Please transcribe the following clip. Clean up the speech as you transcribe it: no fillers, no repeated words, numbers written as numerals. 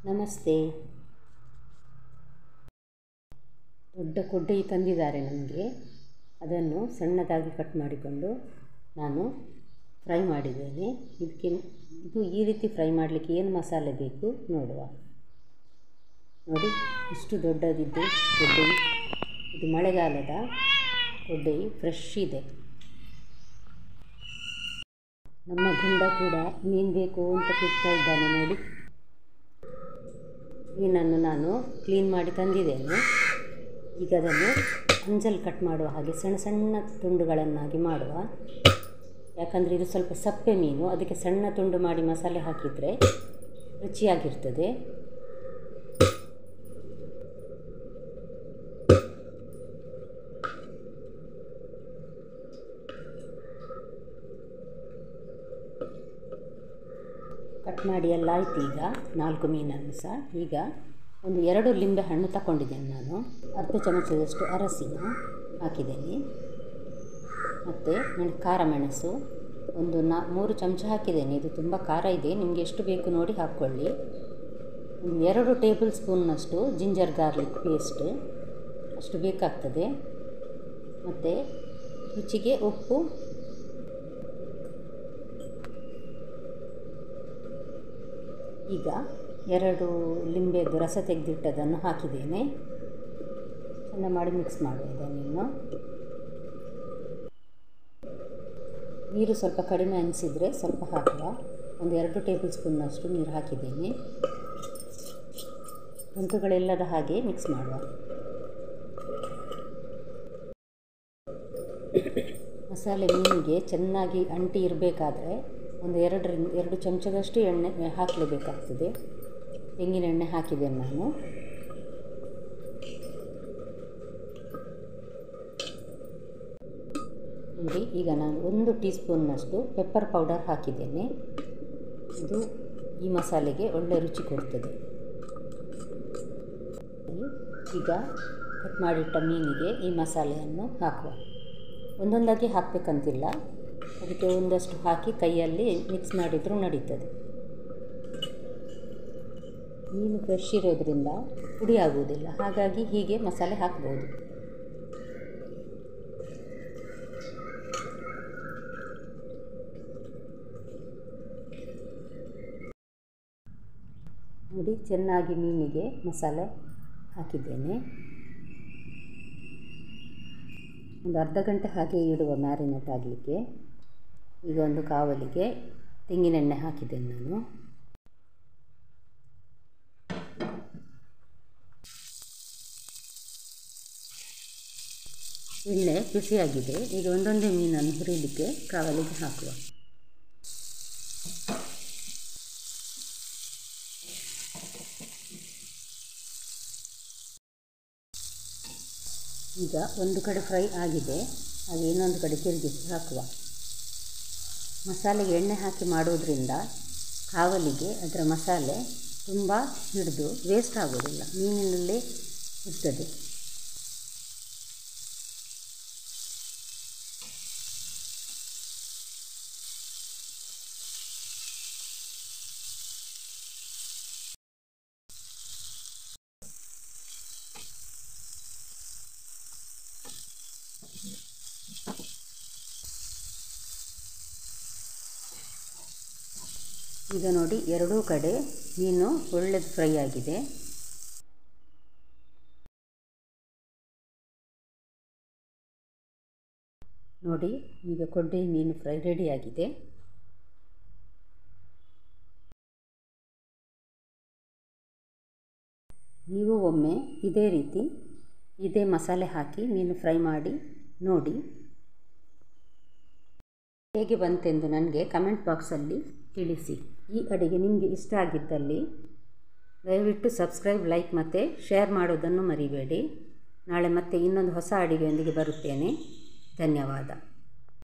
ನಮಸ್ತೆ. ದೊಡ್ಡ ಕೊಡ್ಡೆ ತಂದಿದ್ದಾರೆ ನಮಗೆ. ಅದನ್ನು ಸಣ್ಣದಾಗಿ ಕಟ್ ಮಾಡಿಕೊಂಡು ನಾನು ಫ್ರೈ ಮಾಡಿದ್ದೇನೆ. ಇದು ಈ ರೀತಿ ಫ್ರೈ ಮಾಡಲಿಕ್ಕೆ ಏನು ಮಸಾಲೆ ಬೇಕು ನೋಡುವ. ನೋಡಿ, ಇಷ್ಟು ದೊಡ್ಡದಿದ್ದು ಕೊಡ್ಡೆ. ಇದು ಮಳೆಗಾಲದ ಕೊಡ್ಡೆ, ಫ್ರೆಶ್ ಇದೆ. ನಮ್ಮ ಗುಂಡ ಕೂಡ ಮೀನು ಬೇಕು ಅಂತ ಕೂಗ್ತಾ ಇದ್ದಾನೆ ನೋಡಿ. ಮೀನನ್ನು ನಾನು ಕ್ಲೀನ್ ಮಾಡಿ ತಂದಿದ್ದೇನೆ. ಈಗ ಅದನ್ನು ಅಂಜಲ್ ಕಟ್ ಮಾಡುವ ಹಾಗೆ ಸಣ್ಣ ಸಣ್ಣ ತುಂಡುಗಳನ್ನಾಗಿ ಮಾಡುವ. ಯಾಕಂದರೆ ಇದು ಸ್ವಲ್ಪ ಸಪ್ಪೆ ಮೀನು, ಅದಕ್ಕೆ ಸಣ್ಣ ತುಂಡು ಮಾಡಿ ಮಸಾಲೆ ಹಾಕಿದರೆ ರುಚಿಯಾಗಿರ್ತದೆ. ಕಟ್ ಮಾಡಿ ಎಲ್ಲ ಆಯಿತು. ಈಗ 4 ಮೀನನ್ನು ಸಹ ಈಗ ಒಂದು 2 ಲಿಂಬೆ ಹಣ್ಣು ತಗೊಂಡಿದ್ದೇನೆ ನಾನು. ಅರ್ಧ ಚಮಚದಷ್ಟು ಅರಸಿನ ಹಾಕಿದ್ದೇನೆ. ಮತ್ತು ಖಾರ ಮೆಣಸು ಒಂದು 3 ಚಮಚ ಹಾಕಿದ್ದೇನೆ. ಇದು ತುಂಬ ಖಾರ ಇದೆ, ನಿಮಗೆ ಎಷ್ಟು ಬೇಕು ನೋಡಿ ಹಾಕ್ಕೊಳ್ಳಿ. ಒಂದು 2 ಟೇಬಲ್ ಸ್ಪೂನ್ನಷ್ಟು ಜಿಂಜರ್ ಗಾರ್ಲಿಕ್ ಪೇಸ್ಟ್ ಅಷ್ಟು ಬೇಕಾಗ್ತದೆ. ಮತ್ತು ರುಚಿಗೆ ಉಪ್ಪು, ಈಗ 2 ಲಿಂಬೆದು ರಸ ತೆಗೆದಿಟ್ಟದನ್ನು ಹಾಕಿದ್ದೇನೆ. ಚೆಂದ ಮಾಡಿ ಮಿಕ್ಸ್ ಮಾಡುವ ಇದನ್ನು. ನೀರು ಸ್ವಲ್ಪ ಕಡಿಮೆ ಅನಿಸಿದರೆ ಸ್ವಲ್ಪ ಹಾಕುವ. ಒಂದು 2 ಟೇಬಲ್ ಸ್ಪೂನ್ನಷ್ಟು ನೀರು ಹಾಕಿದ್ದೇನೆ. ಗಂಟುಗಳೆಲ್ಲದ ಹಾಗೆ ಮಿಕ್ಸ್ ಮಾಡುವ. ಮಸಾಲೆ ಮೀನಿಗೆ ಚೆನ್ನಾಗಿ ಅಂಟಿ ಇರಬೇಕಾದ್ರೆ ಒಂದು 2 ಚಮಚದಷ್ಟು ಎಣ್ಣೆ ಹಾಕಲೇಬೇಕಾಗ್ತದೆ. ತೆಂಗಿನ ಎಣ್ಣೆ ಹಾಕಿದ್ದೇನೆ ನಾನು. ನೋಡಿ, ಈಗ ನಾನು 1 ಟೀ ಸ್ಪೂನ್ನಷ್ಟು ಪೆಪ್ಪರ್ ಪೌಡರ್ ಹಾಕಿದ್ದೇನೆ. ಇದು ಈ ಮಸಾಲೆಗೆ ಒಳ್ಳೆ ರುಚಿ ಕೊಡ್ತದೆ. ಈಗ ಕಟ್ ಮಾಡಿಟ್ಟ ಮೀನಿಗೆ ಈ ಮಸಾಲೆಯನ್ನು ಹಾಕುವ. ಒಂದೊಂದಾಗಿ ಹಾಕಬೇಕಂತಿಲ್ಲ, ಅದಕ್ಕೆ ಒಂದಷ್ಟು ಹಾಕಿ ಕೈಯಲ್ಲಿ ಮಿಕ್ಸ್ ಮಾಡಿದರೂ ನಡೀತದೆ. ಮೀನು ಫ್ರೆಶ್ ಇರೋದರಿಂದ ಪುಡಿ ಆಗುವುದಿಲ್ಲ, ಹಾಗಾಗಿ ಹೀಗೆ ಮಸಾಲೆ ಹಾಕ್ಬೋದು. ನೋಡಿ, ಚೆನ್ನಾಗಿ ಮೀನಿಗೆ ಮಸಾಲೆ ಹಾಕಿದ್ದೇನೆ. ಒಂದು ಅರ್ಧ ಗಂಟೆ ಹಾಗೆ ಇಡುವ ಮ್ಯಾರಿನೇಟ್ ಆಗಲಿಕ್ಕೆ. ಈಗ ಒಂದು ಕಾವಲಿಗೆ ತೆಂಗಿನೆಣ್ಣೆ ಹಾಕಿದ್ದೇನೆ ನಾನು. ಎಣ್ಣೆ ಬಿಸಿಯಾಗಿದೆ. ಈಗ ಒಂದೊಂದೇ ಮೀನನ್ನು ಹುರಿಯಲಿಕ್ಕೆ ಕಾವಲಿಗೆ ಹಾಕುವ. ಈಗ ಒಂದು ಕಡೆ ಫ್ರೈ ಆಗಿದೆ, ಹಾಗೆ ಇನ್ನೊಂದು ಕಡೆ ತಿರುಗಿಸಿ ಹಾಕುವ. ಮಸಾಲೆಗೆ ಎಣ್ಣೆ ಹಾಕಿ ಮಾಡೋದ್ರಿಂದ ಕಾವಲಿಗೆ ಅದರ ಮಸಾಲೆ ತುಂಬ ಹಿಡಿದು ವೇಸ್ಟ್ ಆಗೋದಿಲ್ಲ, ಮೀನಿನಲ್ಲೇ ಇರ್ತದೆ. ಈಗ ನೋಡಿ, 2 ಕಡೆ ಮೀನು ಒಳ್ಳೆದು ಫ್ರೈ ಆಗಿದೆ. ನೋಡಿ, ಈಗ ಕೊಡ್ಡೆ ಮೀನು ಫ್ರೈ ರೆಡಿಯಾಗಿದೆ. ನೀವು ಒಮ್ಮೆ ಇದೇ ಮಸಾಲೆ ಹಾಕಿ ಮೀನು ಫ್ರೈ ಮಾಡಿ ನೋಡಿ. ಹೇಗೆ ಬಂತೆಂದು ನನಗೆ ಕಮೆಂಟ್ ಬಾಕ್ಸಲ್ಲಿ ತಿಳಿಸಿ. ಈ ಅಡುಗೆ ನಿಮಗೆ ಇಷ್ಟ ಆಗಿದ್ದಲ್ಲಿ ದಯವಿಟ್ಟು ಸಬ್ಸ್ಕ್ರೈಬ್, ಲೈಕ್ ಮತ್ತು ಶೇರ್ ಮಾಡೋದನ್ನು ಮರಿಬೇಡಿ. ನಾಳೆ ಮತ್ತೆ ಇನ್ನೊಂದು ಹೊಸ ಅಡುಗೆಯೊಂದಿಗೆ ಬರುತ್ತೇನೆ. ಧನ್ಯವಾದ.